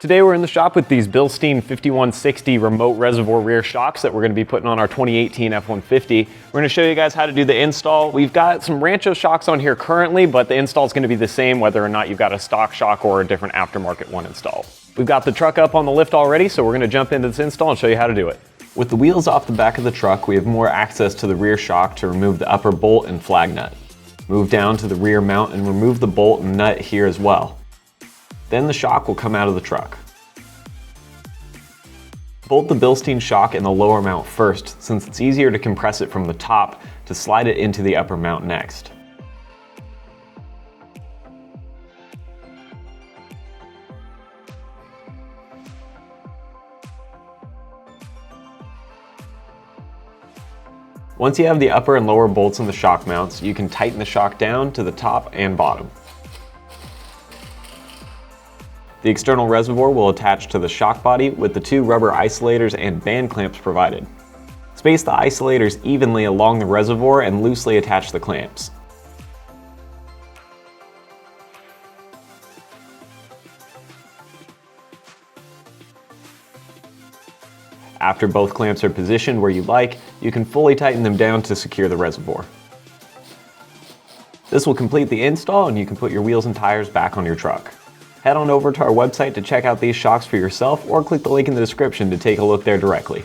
Today we're in the shop with these Bilstein 5160 remote reservoir rear shocks that we're going to be putting on our 2018 F150. We're going to show you guys how to do the install. We've got some Rancho shocks on here currently, but the install is going to be the same whether or not you've got a stock shock or a different aftermarket one installed. We've got the truck up on the lift already, so we're going to jump into this install and show you how to do it. With the wheels off the back of the truck, we have more access to the rear shock to remove the upper bolt and flag nut. Move down to the rear mount and remove the bolt and nut here as well. Then the shock will come out of the truck. Bolt the Bilstein shock in the lower mount first, since it's easier to compress it from the top to slide it into the upper mount next. Once you have the upper and lower bolts in the shock mounts, you can tighten the shock down to the top and bottom. The external reservoir will attach to the shock body with the two rubber isolators and band clamps provided. Space the isolators evenly along the reservoir and loosely attach the clamps. After both clamps are positioned where you like, you can fully tighten them down to secure the reservoir. This will complete the install and you can put your wheels and tires back on your truck. Head on over to our website to check out these shocks for yourself or click the link in the description to take a look there directly.